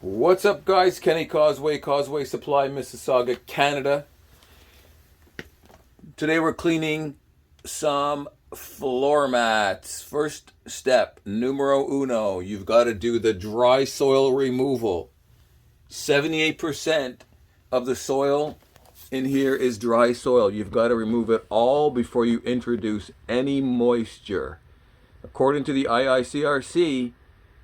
What's up, guys? Kenny Causeway, Causeway Supply, Mississauga, Canada. Today we're cleaning some floor mats. First step, numero uno, you've got to do the dry soil removal. 78% of the soil in here is dry soil. You've got to remove it all before you introduce any moisture. According to the IICRC,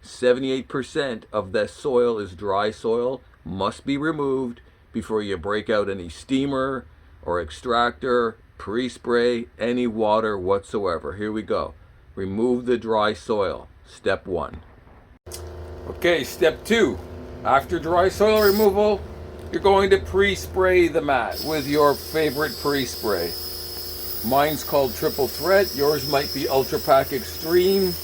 78% of the soil is dry soil, must be removed before you break out any steamer or extractor, pre-spray, any water whatsoever. Here we go. Remove the dry soil. Step one. Okay, step two. After dry soil removal, you're going to pre-spray the mat with your favorite pre-spray. Mine's called Triple Threat. Yours might be Ultra Pack Extreme.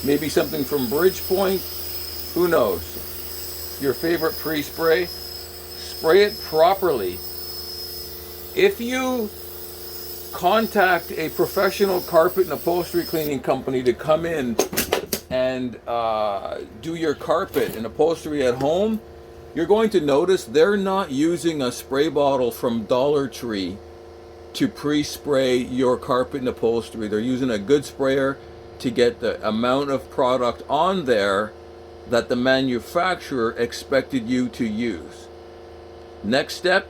Maybe something from Bridgepoint. Who knows? Your favorite pre-spray. Spray it properly. If you contact a professional carpet and upholstery cleaning company to come in and do your carpet and upholstery at home, you're going to notice they're not using a spray bottle from Dollar Tree to pre-spray your carpet and upholstery. They're using a good sprayer to get the amount of product on there that the manufacturer expected you to use. Next step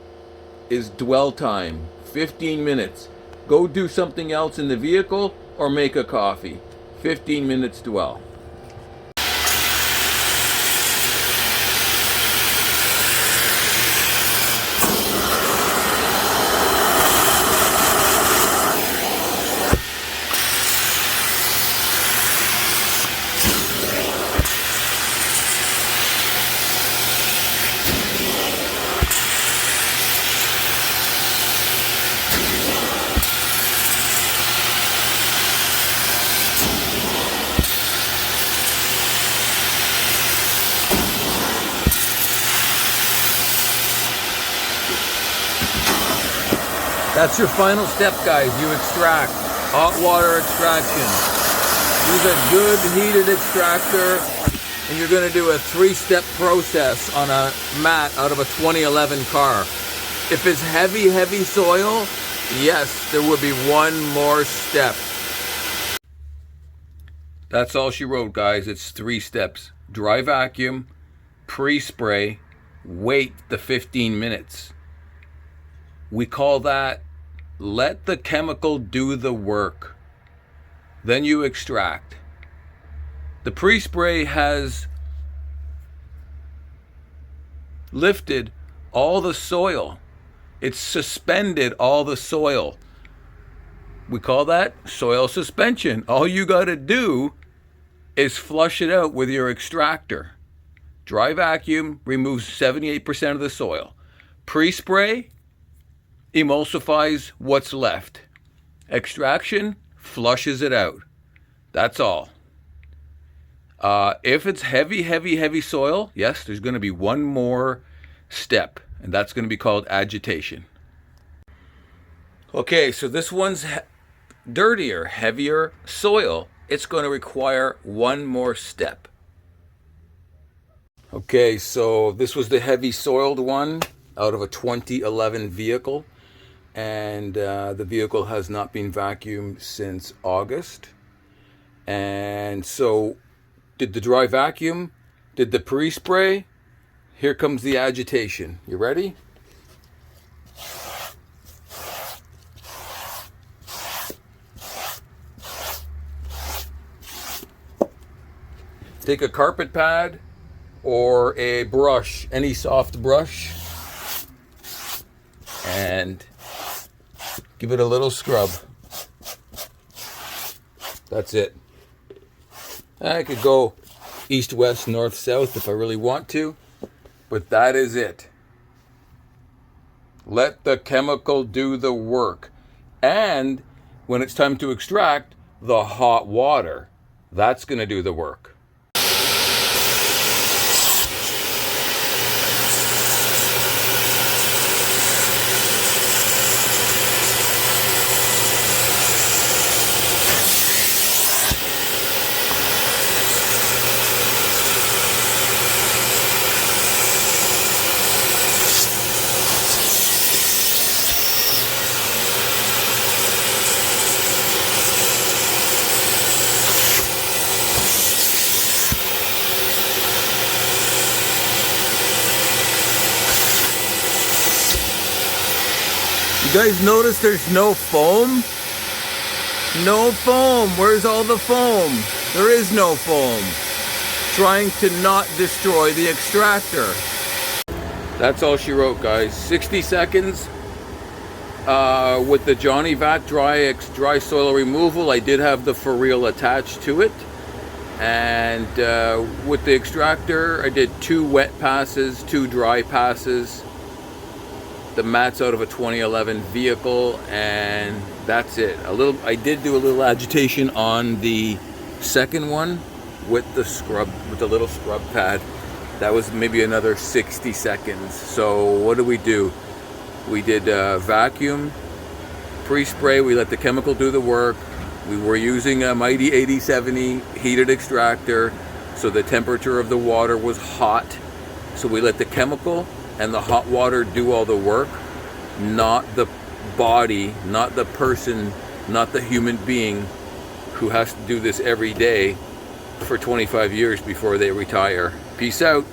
is dwell time, 15 minutes. Go do something else in the vehicle or make a coffee. 15 minutes dwell. That's your final step, guys. You extract. Hot water extraction. Use a good heated extractor, and you're going to do a 3-step process on a mat out of a 2011 car. If it's heavy soil, yes, there would be one more step. That's all she wrote, guys. It's 3 steps. Dry vacuum, pre-spray, wait the 15 minutes. We call that let the chemical do the work. Then you extract. The pre-spray has lifted all the soil. It's suspended all the soil. We call that soil suspension. All you got to do is flush it out with your extractor. Dry vacuum removes 78% of the soil. Pre-spray emulsifies what's left. Extraction flushes it out. That's all. If it's heavy soil, yes, there's going to be one more step, and that's going to be called agitation. Okay, so this one's dirtier, heavier soil. It's going to require one more step. Okay, so this was the heavy soiled one out of a 2011 vehicle. And the vehicle has not been vacuumed since August. And so did the dry vacuum, did the pre-spray. Here comes the agitation. You ready? Take a carpet pad or a brush, any soft brush, and give it a little scrub. That's it. I could go east, west, north, south if I really want to, but that is it. Let the chemical do the work. And when it's time to extract, the hot water, that's going to do the work. You guys notice there's no foam? No foam. Where's all the foam? There is no foam. Trying to not destroy the extractor. That's all she wrote, guys. 60 seconds with the Johnny Vac dry soil removal. I did have the for real attached to it. And with the extractor, I did 2 wet passes, 2 dry passes. The mat's out of a 2011 vehicle, and that's it. I did do a little agitation on the second one with the scrub, with the little scrub pad. That was maybe another 60 seconds. So what do? We did vacuum, pre-spray. We let the chemical do the work. We were using a Mytee 8070 heated extractor, so the temperature of the water was hot. So we let the chemical and the hot water do all the work, not the body, not the person, not the human being who has to do this every day for 25 years before they retire. Peace out.